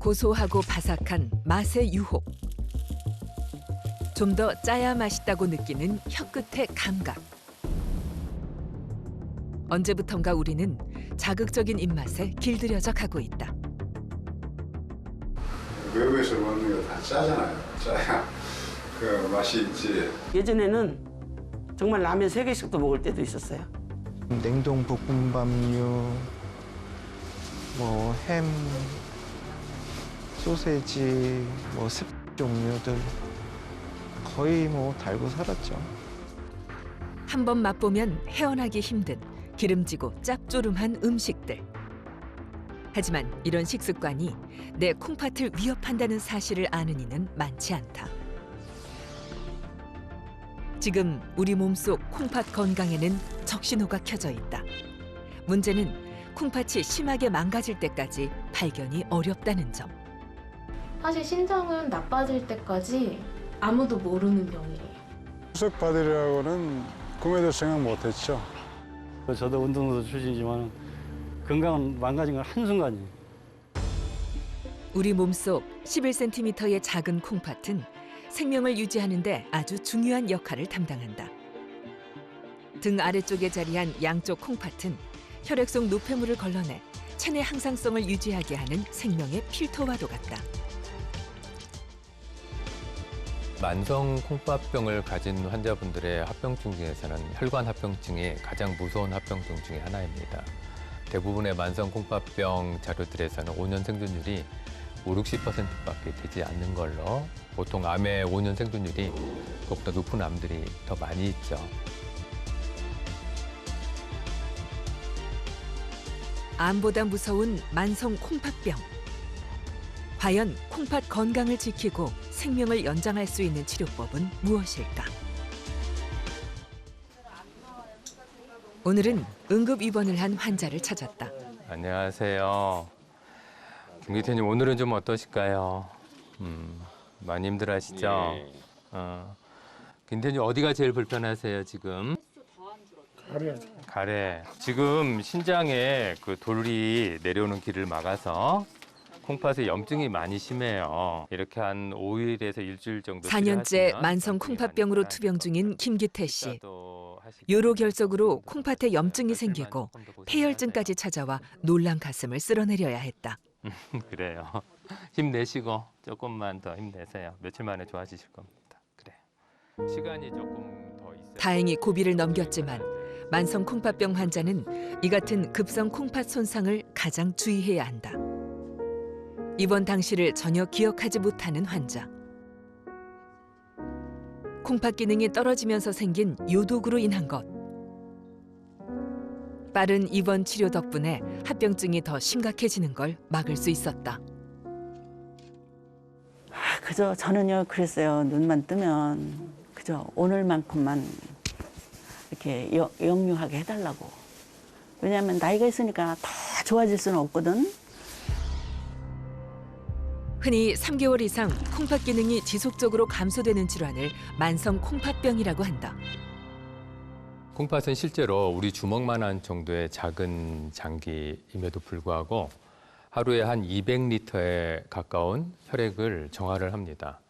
고소하고 바삭한 맛의 유혹. 좀 더 짜야 맛있다고 느끼는 혀끝의 감각. 언제부턴가 우리는 자극적인 입맛에 길들여져 가고 있다. 외국에서 먹는 게 다 짜잖아요. 짜야 그 맛이 있지. 예전에는 정말 라면 3개씩도 먹을 때도 있었어요. 냉동 볶음밥류, 뭐 햄, 소세지, 뭐 스프 종류들 거의 뭐 달고 살았죠. 한 번 맛보면 헤어나기 힘든 기름지고 짭조름한 음식들. 하지만 이런 식습관이 내 콩팥을 위협한다는 사실을 아는 이는 많지 않다. 지금 우리 몸속 콩팥 건강에는 적신호가 켜져 있다. 문제는 콩팥이 심하게 망가질 때까지 발견이 어렵다는 점. 사실 신장은 나빠질 때까지 아무도 모르는 병이에요. 수석 받으려고는 꿈에도 생각 못했죠. 저도 운동선수 출신이지만 건강은 망가진 건 한순간이에요. 우리 몸속 11cm의 작은 콩팥은 생명을 유지하는 데 아주 중요한 역할을 담당한다. 등 아래쪽에 자리한 양쪽 콩팥은 혈액 속 노폐물을 걸러내 체내 항상성을 유지하게 하는 생명의 필터와도 같다. 만성 콩팥병을 가진 환자분들의 합병증 중에서는 혈관 합병증이 가장 무서운 합병증 중에 하나입니다. 대부분의 만성 콩팥병 자료들에서는 5년 생존율이 50~60%밖에 되지 않는 걸로, 보통 암의 5년 생존율이 그것보다 높은 암들이 더 많이 있죠. 암보다 무서운 만성 콩팥병. 과연 콩팥 건강을 지키고 생명을 연장할 수 있는 치료법은 무엇일까? 오늘은 응급 입원을 한 환자를 찾았다. 안녕하세요. 김기태님, 오늘은 좀 어떠실까요? 많이 힘들어하시죠? 김기태님, 어디가 제일 불편하세요, 지금? 가래. 지금 신장에 그 돌이 내려오는 길을 막아서 콩팥에 염증이 많이 심해요. 이렇게 한 5일에서 일주일 정도 4년째 만성 콩팥병으로 투병 중인 김기태 씨. 요로결석으로 콩팥에 염증이 생기고 폐혈증까지 찾아와 놀란 가슴을 쓸어내려야 했다. 그래요. 힘내시고 조금만 더 힘내세요. 며칠 만에 좋아지실 겁니다. 그래. 시간이 조금 더 있어요. 다행히 고비를 넘겼지만 만성 콩팥병 환자는 이 같은 급성 콩팥 손상을 가장 주의해야 한다. 입원 당시를 전혀 기억하지 못하는 환자. 콩팥 기능이 떨어지면서 생긴 요독으로 인한 것. 빠른 입원 치료 덕분에 합병증이 더 심각해지는 걸 막을 수 있었다. 그저 저는요 그랬어요. 눈만 뜨면 그저 오늘만큼만 이렇게 영유하게 해달라고. 왜냐하면 나이가 있으니까 더 좋아질 수는 없거든. 흔히 3개월 이상 콩팥 기능이 지속적으로 감소되는 질환을 만성 콩팥병이라고 한다. 콩팥은 실제로 우리 주먹만한 정도의 작은 장기임에도 불구하고 하루에 한 200리터에 가까운 혈액을 정화를 합니다.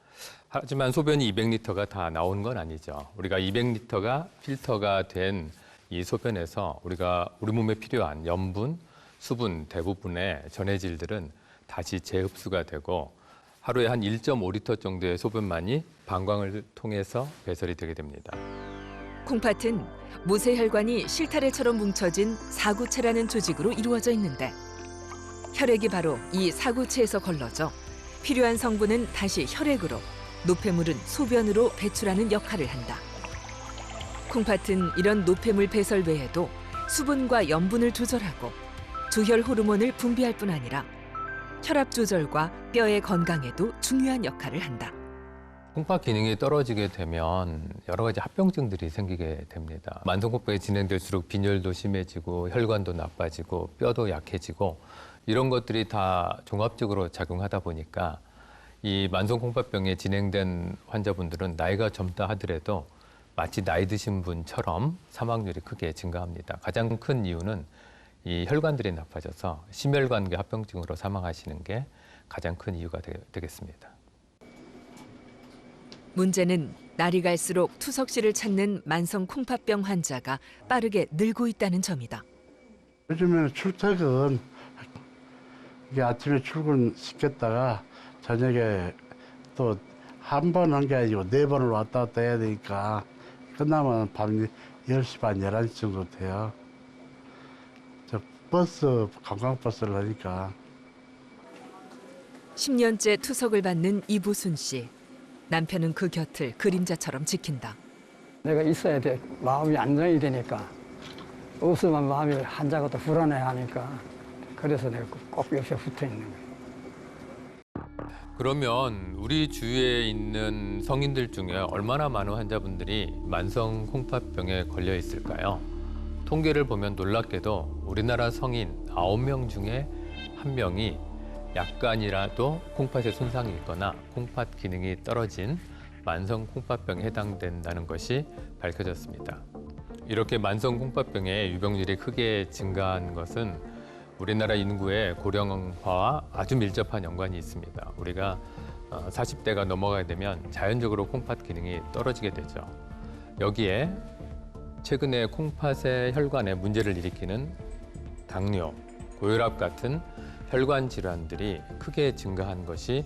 하지만 소변이 200리터가 다 나오는 건 아니죠. 우리가 200리터가 필터가 된 이 소변에서 우리 몸에 필요한 염분, 수분 대부분의 전해질들은 다시 재흡수가 되고 하루에 한 1.5리터 정도의 소변만이 방광을 통해서 배설이 되게 됩니다. 콩팥은 모세혈관이 실타래처럼 뭉쳐진 사구체라는 조직으로 이루어져 있는데 혈액이 바로 이 사구체에서 걸러져 필요한 성분은 다시 혈액으로, 노폐물은 소변으로 배출하는 역할을 한다. 콩팥은 이런 노폐물 배설 외에도 수분과 염분을 조절하고 조혈 호르몬을 분비할 뿐 아니라 혈압 조절과 뼈의 건강에도 중요한 역할을 한다. 콩팥 기능이 떨어지게 되면 여러 가지 합병증들이 생기게 됩니다. 만성콩팥이 진행될수록 빈혈도 심해지고 혈관도 나빠지고 뼈도 약해지고 이런 것들이 다 종합적으로 작용하다 보니까 이 만성콩팥병에 진행된 환자분들은 나이가 젊다 하더라도 마치 나이 드신 분처럼 사망률이 크게 증가합니다. 가장 큰 이유는 이 혈관들이 나빠져서 심혈관계 합병증으로 사망하시는 게 가장 큰 이유가 되겠습니다. 문제는 날이 갈수록 투석실을 찾는 만성 콩팥병 환자가 빠르게 늘고 있다는 점이다. 요즘에는 출퇴근, 이게 아침에 출근시켰다가 저녁에 또 한 번 한 게 아니고 4번을 왔다 갔다 해야 되니까 끝나면 밤 10시 반, 11시 정도 돼요. 저 버스, 관광버스를 하니까. 10년째 투석을 받는 이부순 씨. 남편은 그 곁을 그림자처럼 지킨다. 내가 있어야 돼. 마음이 안정이 되니까. 없으면 마음이 한자가도 불안해하니까. 그래서 내가 꼭 옆에 붙어 있는 거예요. 그러면 우리 주위에 있는 성인들 중에 얼마나 많은 환자분들이 만성 콩팥병에 걸려 있을까요? 통계를 보면 놀랍게도 우리나라 성인 9명 중에 1명이 약간이라도 콩팥에 손상이 있거나 콩팥 기능이 떨어진 만성 콩팥병에 해당된다는 것이 밝혀졌습니다. 이렇게 만성 콩팥병의 유병률이 크게 증가한 것은 우리나라 인구의 고령화와 아주 밀접한 연관이 있습니다. 우리가 40대가 넘어가게 되면 자연적으로 콩팥 기능이 떨어지게 되죠. 여기에 최근에 콩팥의 혈관에 문제를 일으키는 당뇨, 고혈압 같은 혈관 질환들이 크게 증가한 것이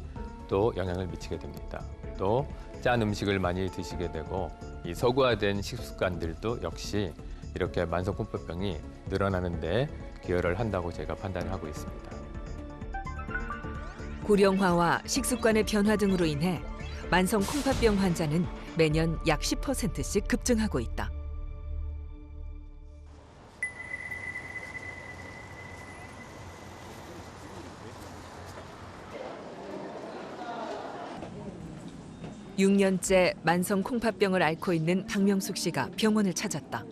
또 영향을 미치게 됩니다. 또 짠 음식을 많이 드시게 되고 이 서구화된 식습관들도 역시 이렇게 만성 콩팥병이 늘어나는 데 기여를 한다고 제가 판단을 하고 있습니다. 고령화와 식습관의 변화 등으로 인해 만성 콩팥병 환자는 매년 약 10%씩 급증하고 있다. (6년째) 만성 콩팥병을 앓고 있는 박명숙 씨가 병원을 찾았다.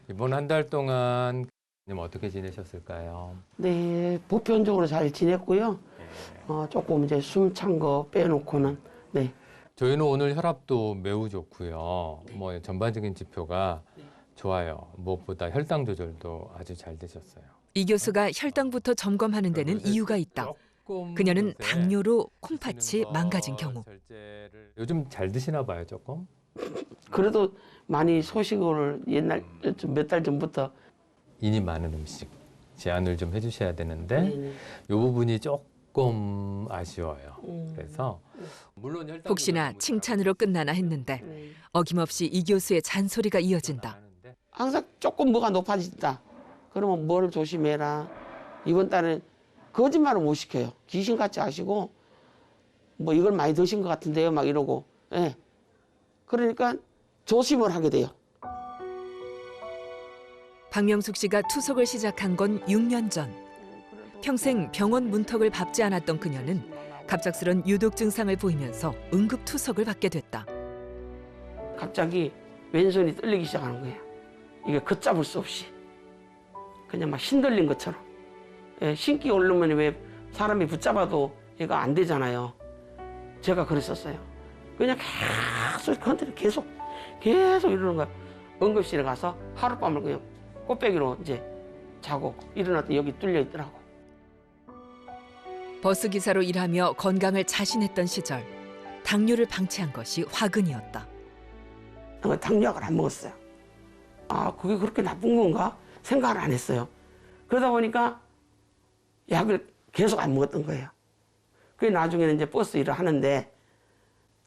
이번 한 달 동안 어떻게 지내셨을까요? 네, 보편적으로 잘 지냈고요. 조금 이제 숨 찬 거 빼놓고는 네. 저희는 오늘 혈압도 매우 좋고요. 뭐 전반적인 지표가 좋아요. 무엇보다 혈당 조절도 아주 잘 되셨어요. 이 교수가 혈당부터 점검하는 데는 이유가 있다. 그녀는 당뇨로 콩팥이 망가진 경우. 요즘 잘 드시나 봐요, 조금? 그래도 많이 소식을 옛날 몇 달 전부터 인이 많은 음식 제한을 좀 해주셔야 되는데 이 부분이 조금 아쉬워요. 그래서 물론 혈당 혹시나 조절은 칭찬으로 끝나나 했는데 어김없이 이 교수의 잔소리가 이어진다. 항상 조금 뭐가 높아진다. 그러면 뭘 조심해라. 이번 달은 거짓말을 못 시켜요. 귀신같이 하시고 뭐 이걸 많이 드신 것 같은데요. 막 이러고. 예. 그러니까 조심을 하게 돼요. 박명숙 씨가 투석을 시작한 건 6년 전. 평생 병원 문턱을 밟지 않았던 그녀는 갑작스런 유독 증상을 보이면서 응급 투석을 받게 됐다. 갑자기 왼손이 떨리기 시작하는 거예요. 이게 걷잡을 수 없이. 그냥 막 힘들린 것처럼. 예, 신기 오르면 왜 사람이 붙잡아도 얘가 안 되잖아요. 제가 그랬었어요. 그냥 계속 건드려 계속 이러는 거야. 응급실에 가서 하룻밤을 그냥 꽃배기로 이제 자고 일어났더니 여기 뚫려 있더라고. 버스 기사로 일하며 건강을 자신했던 시절 당뇨를 방치한 것이 화근이었다. 당뇨약을 안 먹었어요. 아, 그게 그렇게 나쁜 건가? 생각을 안 했어요. 그러다 보니까 약을 계속 안 먹었던 거예요. 그게 나중에는 이제 버스 일을 하는데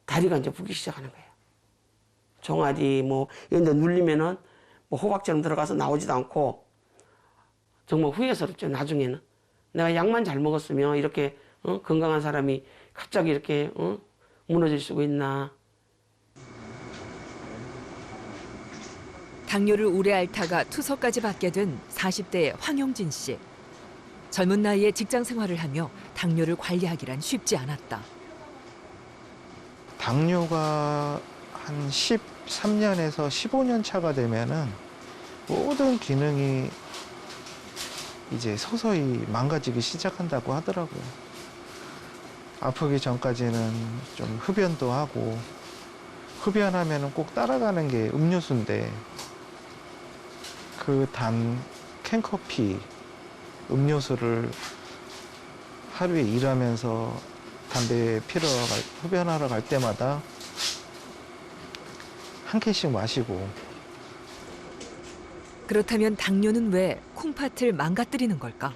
다리가 이제 붓기 시작하는 거예요. 종아리 뭐 이런 데 눌리면은 뭐 호박처럼 들어가서 나오지도 않고 정말 후회스럽죠. 나중에는 내가 약만 잘 먹었으면 이렇게 건강한 사람이 갑자기 이렇게 무너질 수가 있나. 당뇨를 오래 앓다가 투석까지 받게 된 40대의 황용진 씨. 젊은 나이에 직장 생활을 하며 당뇨를 관리하기란 쉽지 않았다. 당뇨가 한 13년에서 15년 차가 되면은 모든 기능이 이제 서서히 망가지기 시작한다고 하더라고요. 아프기 전까지는 좀 흡연도 하고 흡연하면은 꼭 따라가는 게 음료수인데 그 단 캔커피, 음료수를 하루에 일하면서 담배 흡연하러 갈 때마다 한 캔씩 마시고. 그렇다면 당뇨는 왜 콩팥을 망가뜨리는 걸까?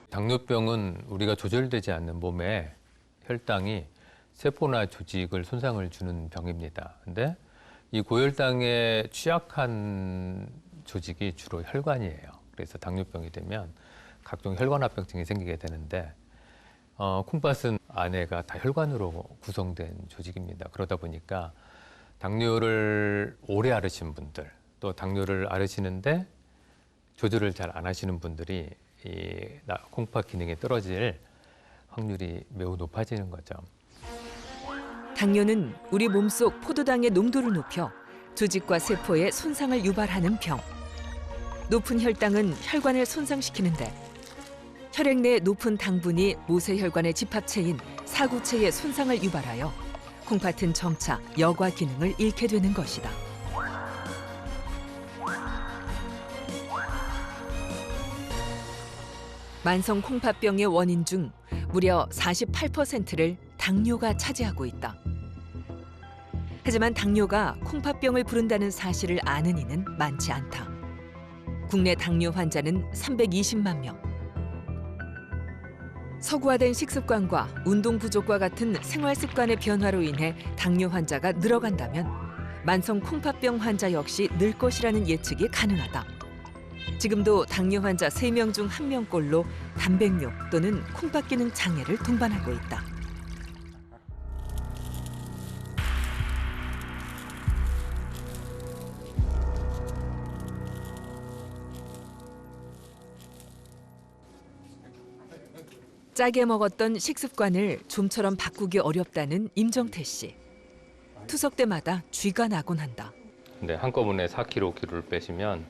당뇨병은 우리가 조절되지 않는 몸에 혈당이 세포나 조직을 손상을 주는 병입니다. 근데 이 고혈당에 취약한 조직이 주로 혈관이에요. 그래서 당뇨병이 되면 각종 혈관합병증이 생기게 되는데 콩팥은 안에가 다 혈관으로 구성된 조직입니다. 그러다 보니까 당뇨를 오래 앓으신 분들, 또 당뇨를 앓으시는데 조절을 잘 안 하시는 분들이 이 콩팥 기능이 떨어질 확률이 매우 높아지는 거죠. 당뇨는 우리 몸속 포도당의 농도를 높여 조직과 세포에 손상을 유발하는 병. 높은 혈당은 혈관을 손상시키는데 혈액 내 높은 당분이 모세혈관의 집합체인 사구체에 손상을 유발하여 콩팥은 점차 여과 기능을 잃게 되는 것이다. 만성 콩팥병의 원인 중 무려 48%를 당뇨가 차지하고 있다. 하지만 당뇨가 콩팥병을 부른다는 사실을 아는 이는 많지 않다. 국내 당뇨 환자는 320만 명. 서구화된 식습관과 운동 부족과 같은 생활 습관의 변화로 인해 당뇨 환자가 늘어간다면 만성 콩팥병 환자 역시 늘 것이라는 예측이 가능하다. 지금도 당뇨 환자 3명 중 1명꼴로 단백뇨 또는 콩팥 기능 장애를 동반하고 있다. 짜게 먹었던 식습관을 좀처럼 바꾸기 어렵다는 임정태 씨. 투석 때마다 쥐가 나곤 한다. 근데 한꺼번에 4kg, 5kg를 빼시면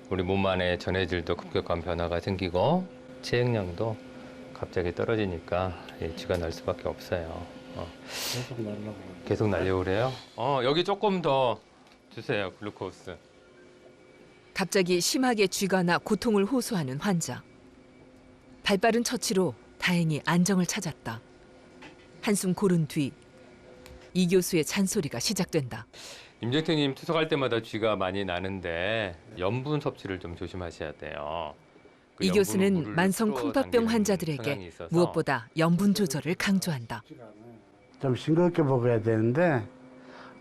우리 몸 안에 전해질도 급격한 변화가 생기고 체액량도 갑자기 떨어지니까 쥐가 날 수밖에 없어요. 계속 날라고. 계속 날려오래요? 여기 조금 더 주세요, 글루코스. 갑자기 심하게 쥐가 나 고통을 호소하는 환자. 발빠른 처치로 다행히 안정을 찾았다. 한숨 고른 뒤 이 교수의 잔소리가 시작된다. 임정태님 투석할 때마다 쥐가 많이 나는데 염분 섭취를 좀 조심하셔야 돼요. 그 이 교수는 물을 만성 콩팥병 끌어당기는 성향이 환자들에게 있어서 무엇보다 염분 조절을 강조한다. 좀 싱겁게 먹어야 되는데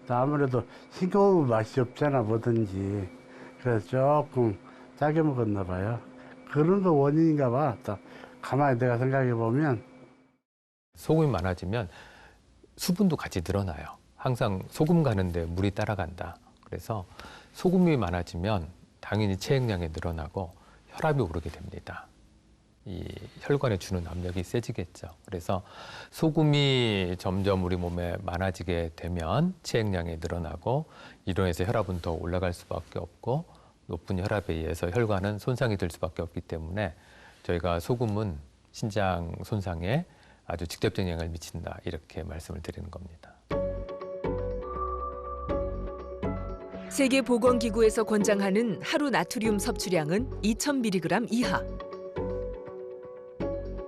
아무래도 싱거운 맛이 없잖아 뭐든지. 그래서 조금 짜게 먹었나 봐요. 그런 거 원인인가 봐. 또 가만히 내가 생각해 보면 소금이 많아지면 수분도 같이 늘어나요. 항상 소금 가는데 물이 따라간다. 그래서 소금이 많아지면 당연히 체액량이 늘어나고 혈압이 오르게 됩니다. 이 혈관에 주는 압력이 세지겠죠. 그래서 소금이 점점 우리 몸에 많아지게 되면 체액량이 늘어나고 이로 인해서 혈압은 더 올라갈 수밖에 없고 높은 혈압에 의해서 혈관은 손상이 될 수밖에 없기 때문에 저희가 소금은 신장 손상에 아주 직접적인 영향을 미친다 이렇게 말씀을 드리는 겁니다. 세계보건기구에서 권장하는 하루 나트륨 섭취량은 2000mg 이하.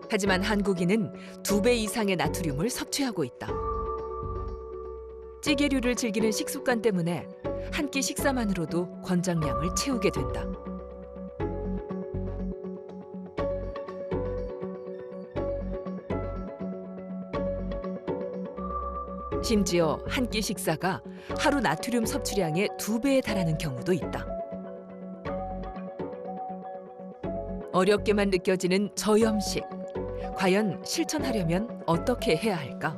하지만 한국인은 2배 이상의 나트륨을 섭취하고 있다. 찌개류를 즐기는 식습관 때문에 한 끼 식사만으로도 권장량을 채우게 된다. 심지어 한 끼 식사가 하루 나트륨 섭취량의 2배에 달하는 경우도 있다. 어렵게만 느껴지는 저염식. 과연 실천하려면 어떻게 해야 할까?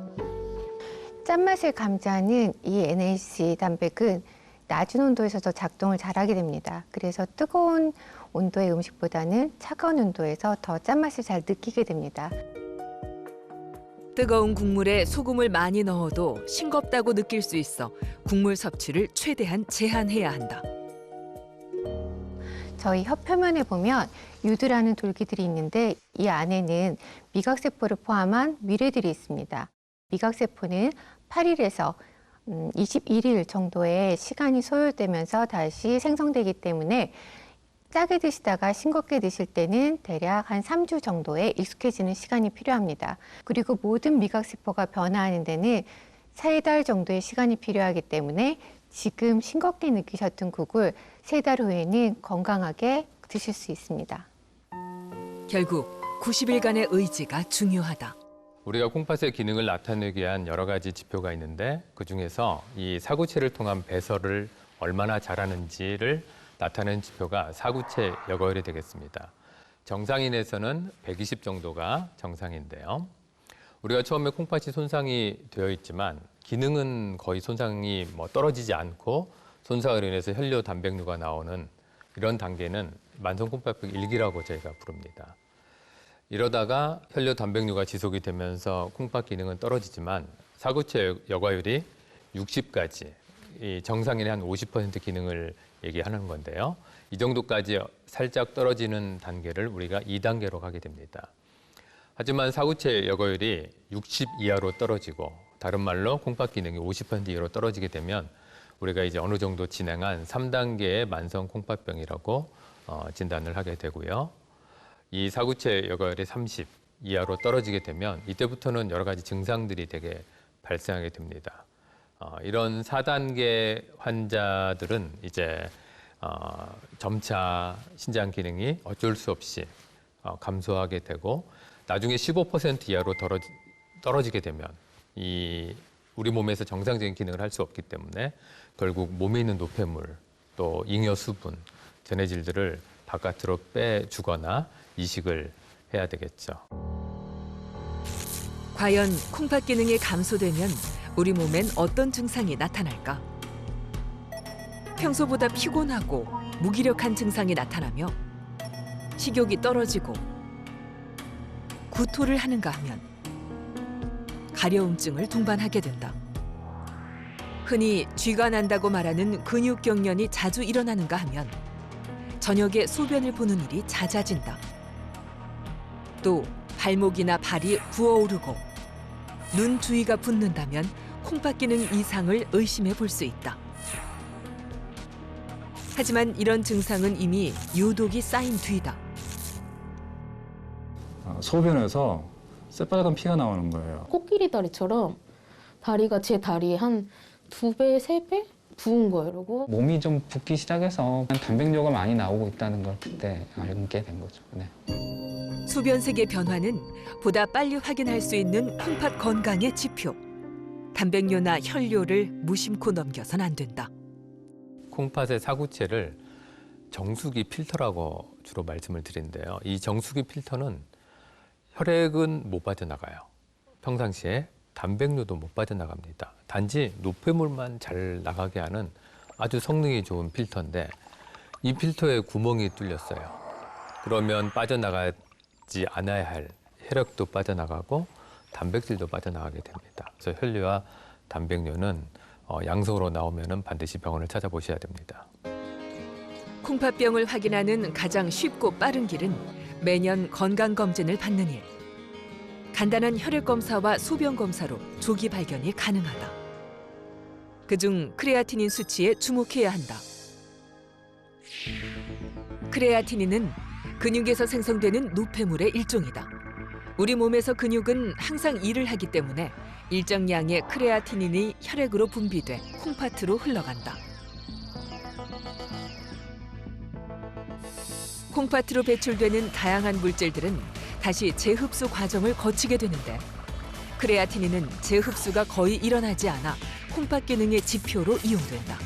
짠맛을 감지하는 이 NAC 단백은 낮은 온도에서도 작동을 잘하게 됩니다. 그래서 뜨거운 온도의 음식보다는 차가운 온도에서 더 짠맛을 잘 느끼게 됩니다. 뜨거운 국물에 소금을 많이 넣어도 싱겁다고 느낄 수 있어 국물 섭취를 최대한 제한해야 한다. 저희 혀 표면에 보면 유두라는 돌기들이 있는데 이 안에는 미각세포를 포함한 위례들이 있습니다. 미각세포는 8일에서 21일 정도의 시간이 소요되면서 다시 생성되기 때문에 짜게 드시다가 싱겁게 드실 때는 대략 한 3주 정도의 익숙해지는 시간이 필요합니다. 그리고 모든 미각세포가 변화하는 데는 3달 정도의 시간이 필요하기 때문에 지금 싱겁게 느끼셨던 국을 3달 후에는 건강하게 드실 수 있습니다. 결국 90일간의 의지가 중요하다. 우리가 콩팥의 기능을 나타내기 위한 여러 가지 지표가 있는데 그중에서 이 사구체를 통한 배설을 얼마나 잘하는지를 나타내는 지표가 사구체 여과율이 되겠습니다. 정상인에서는 120 정도가 정상인데요. 우리가 처음에 콩팥이 손상이 되어 있지만 기능은 거의 손상이 떨어지지 않고 손상으로 인해서 혈뇨 단백뇨가 나오는 이런 단계는 만성 콩팥병 1기라고 저희가 부릅니다. 이러다가 혈뇨 단백뇨가 지속이 되면서 콩팥 기능은 떨어지지만 사구체 여과율이 60까지, 이 정상인의 한 50% 기능을 얘기하는 건데요. 이 정도까지 살짝 떨어지는 단계를 우리가 2단계로 가게 됩니다. 하지만 사구체 여과율이 60 이하로 떨어지고 다른 말로 콩팥 기능이 50% 이하로 떨어지게 되면 우리가 이제 어느 정도 진행한 3단계의 만성 콩팥병이라고 진단을 하게 되고요. 이 사구체 여과율이 30 이하로 떨어지게 되면 이때부터는 여러 가지 증상들이 되게 발생하게 됩니다. 이런 4단계 환자들은 이제 점차 신장 기능이 어쩔 수 없이 감소하게 되고 나중에 15% 이하로 떨어지게 되면 우리 몸에서 정상적인 기능을 할 수 없기 때문에 결국 몸에 있는 노폐물 또 잉여 수분, 전해질들을 바깥으로 빼주거나 이식을 해야 되겠죠. 과연 콩팥 기능이 감소되면 우리 몸엔 어떤 증상이 나타날까? 평소보다 피곤하고 무기력한 증상이 나타나며 식욕이 떨어지고 구토를 하는가 하면 가려움증을 동반하게 된다. 흔히 쥐가 난다고 말하는 근육경련이 자주 일어나는가 하면 저녁에 소변을 보는 일이 잦아진다. 또 발목이나 발이 부어오르고 눈 주위가 붓는다면 콩팥 기능 이상을 의심해 볼 수 있다. 하지만 이런 증상은 이미 유독이 쌓인 뒤다. 소변에서 새빨간 피가 나오는 거예요. 코끼리 다리처럼 다리가 제 다리에 한 2배, 3배 부은 거예요. 그리고 몸이 좀 붓기 시작해서 단백뇨가 많이 나오고 있다는 걸 그때 알게 된 거죠. 네. 소변색의 변화는 보다 빨리 확인할 수 있는 콩팥 건강의 지표. 단백뇨나 혈뇨를 무심코 넘겨선 안 된다. 콩팥의 사구체를 정수기 필터라고 주로 말씀을 드리는데요. 이 정수기 필터는 혈액은 못 빠져나가요. 평상시에 단백뇨도 못 빠져나갑니다. 단지 노폐물만 잘 나가게 하는 아주 성능이 좋은 필터인데 이 필터에 구멍이 뚫렸어요. 그러면 빠져나가지 않아야 할 혈액도 빠져나가고 단백질도 빠져나가게 됩니다. 그래서 혈뇨와 단백뇨는 양성으로 나오면 반드시 병원을 찾아보셔야 됩니다. 콩팥병을 확인하는 가장 쉽고 빠른 길은 매년 건강검진을 받는 일. 간단한 혈액검사와 소변검사로 조기 발견이 가능하다. 그중 크레아티닌 수치에 주목해야 한다. 크레아티닌은 근육에서 생성되는 노폐물의 일종이다. 우리 몸에서 근육은 항상 일을 하기 때문에 일정량의 크레아티닌이 혈액으로 분비돼 콩팥으로 흘러간다. 콩팥으로 배출되는 다양한 물질들은 다시 재흡수 과정을 거치게 되는데 크레아티닌은 재흡수가 거의 일어나지 않아 콩팥 기능의 지표로 이용된다.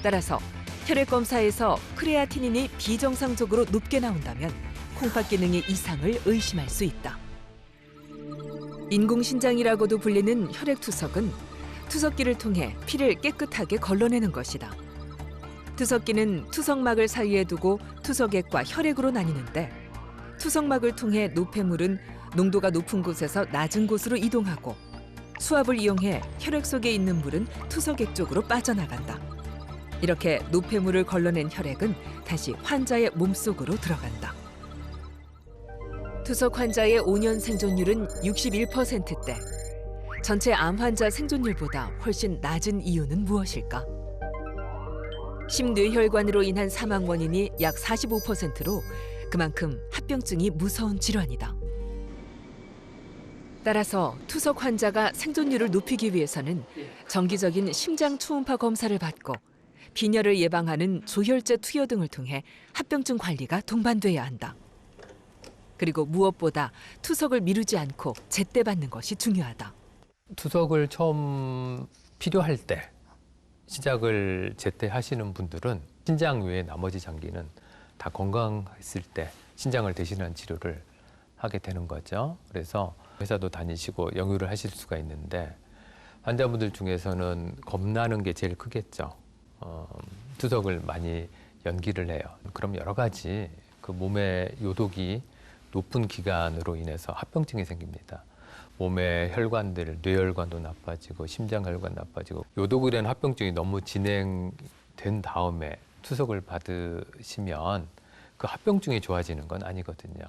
따라서 혈액 검사에서 크레아티닌이 비정상적으로 높게 나온다면 콩팥 기능의 이상을 의심할 수 있다. 인공신장이라고도 불리는 혈액투석은 투석기를 통해 피를 깨끗하게 걸러내는 것이다. 투석기는 투석막을 사이에 두고 투석액과 혈액으로 나뉘는데 투석막을 통해 노폐물은 농도가 높은 곳에서 낮은 곳으로 이동하고 수압을 이용해 혈액 속에 있는 물은 투석액 쪽으로 빠져나간다. 이렇게 노폐물을 걸러낸 혈액은 다시 환자의 몸속으로 들어간다. 투석 환자의 5년 생존율은 61%대. 전체 암 환자 생존율보다 훨씬 낮은 이유는 무엇일까? 심뇌혈관으로 인한 사망 원인이 약 45%로 그만큼 합병증이 무서운 질환이다. 따라서 투석 환자가 생존율을 높이기 위해서는 정기적인 심장 초음파 검사를 받고 빈혈을 예방하는 조혈제 투여 등을 통해 합병증 관리가 동반돼야 한다. 그리고 무엇보다 투석을 미루지 않고 제때 받는 것이 중요하다. 투석을 처음 필요할 때 시작을 제때 하시는 분들은 신장 외에 나머지 장기는 다 건강했을 때 신장을 대신한 치료를 하게 되는 거죠. 그래서 회사도 다니시고 영유를 하실 수가 있는데 환자분들 중에서는 겁나는 게 제일 크겠죠. 투석을 많이 연기를 해요. 그럼 여러 가지 그 몸의 요독이 높은 기간으로 인해서 합병증이 생깁니다. 몸의 혈관들, 뇌혈관도 나빠지고 심장혈관 나빠지고 요독에 대한 합병증이 너무 진행된 다음에 투석을 받으시면 그 합병증이 좋아지는 건 아니거든요.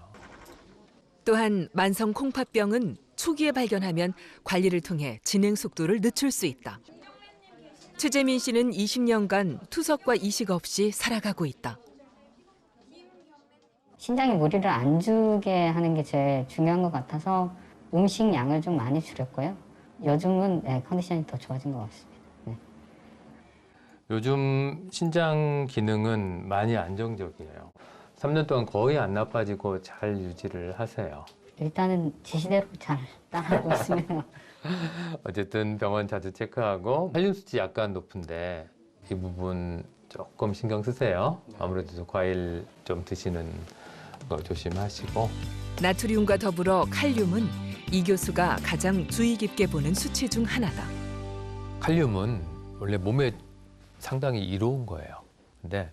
또한 만성 콩팥병은 초기에 발견하면 관리를 통해 진행 속도를 늦출 수 있다. 최재민 씨는 20년간 투석과 이식 없이 살아가고 있다. 신장에 무리를 안 주게 하는 게 제일 중요한 것 같아서 음식 양을 좀 많이 줄였고요. 요즘은 컨디션이 더 좋아진 것 같습니다. 네. 요즘 신장 기능은 많이 안정적이에요. 3년 동안 거의 안 나빠지고 잘 유지를 하세요. 일단은 지시대로 잘 따라하고 있습니다. 어쨌든 병원 자주 체크하고 칼륨 수치 약간 높은데 이 부분 조금 신경 쓰세요. 아무래도 과일 좀 드시는 거 조심하시고. 나트륨과 더불어 칼륨은 이 교수가 가장 주의 깊게 보는 수치 중 하나다. 칼륨은 원래 몸에 상당히 이로운 거예요. 근데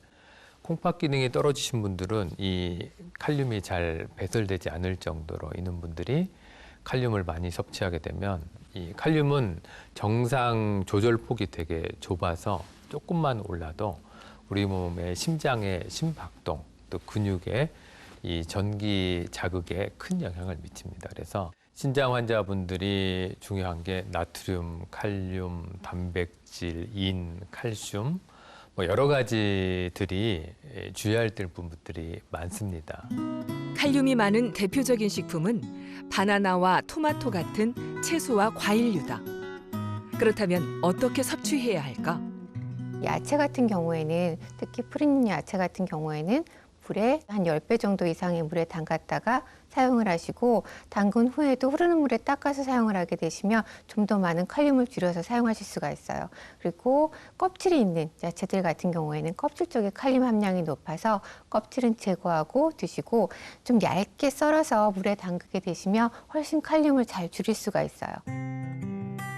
콩팥 기능이 떨어지신 분들은 이 칼륨이 잘 배설되지 않을 정도로 있는 분들이 칼륨을 많이 섭취하게 되면 이 칼륨은 정상 조절 폭이 되게 좁아서 조금만 올라도 우리 몸의 심장의 심박동 또 근육의 이 전기 자극에 큰 영향을 미칩니다. 그래서 신장 환자분들이 중요한 게 나트륨, 칼륨, 단백질, 인, 칼슘 뭐 여러 가지들이 주의해야 될 부분들이 많습니다. 칼륨이 많은 대표적인 식품은 바나나와 토마토 같은 채소와 과일류다. 그렇다면 어떻게 섭취해야 할까? 야채 같은 경우에는 특히 풀 있는 야채 같은 경우에는 물에 한 10배 정도 이상의 물에 담갔다가 사용을 하시고 담근 후에도 흐르는 물에 닦아서 사용을 하게 되시면 좀 더 많은 칼륨을 줄여서 사용하실 수가 있어요. 그리고 껍질이 있는 야채들 같은 경우에는 껍질 쪽에 칼륨 함량이 높아서 껍질은 제거하고 드시고 좀 얇게 썰어서 물에 담그게 되시면 훨씬 칼륨을 잘 줄일 수가 있어요.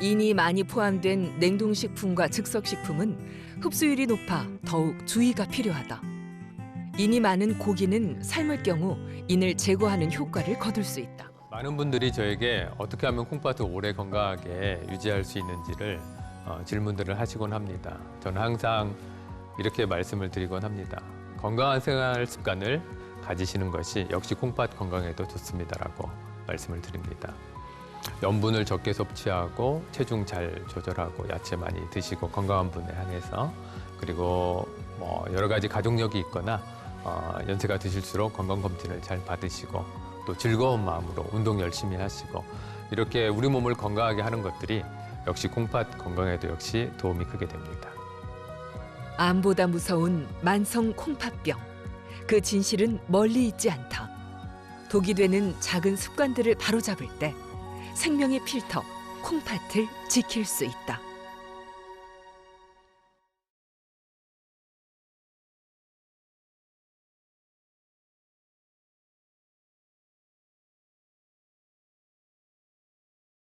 인이 많이 포함된 냉동식품과 즉석식품은 흡수율이 높아 더욱 주의가 필요하다. 인이 많은 고기는 삶을 경우 인을 제거하는 효과를 거둘 수 있다. 많은 분들이 저에게 어떻게 하면 콩팥을 오래 건강하게 유지할 수 있는지를 질문들을 하시곤 합니다. 저는 항상 이렇게 말씀을 드리곤 합니다. 건강한 생활 습관을 가지시는 것이 역시 콩팥 건강에도 좋습니다라고 말씀을 드립니다. 염분을 적게 섭취하고 체중 잘 조절하고 야채 많이 드시고 건강한 분에 한해서 그리고 뭐 여러 가지 가족력이 있거나 연세가 드실수록 건강검진을 잘 받으시고 또 즐거운 마음으로 운동 열심히 하시고 이렇게 우리 몸을 건강하게 하는 것들이 역시 콩팥 건강에도 역시 도움이 크게 됩니다. 암보다 무서운 만성 콩팥병. 그 진실은 멀리 있지 않다. 독이 되는 작은 습관들을 바로잡을 때 생명의 필터 콩팥을 지킬 수 있다.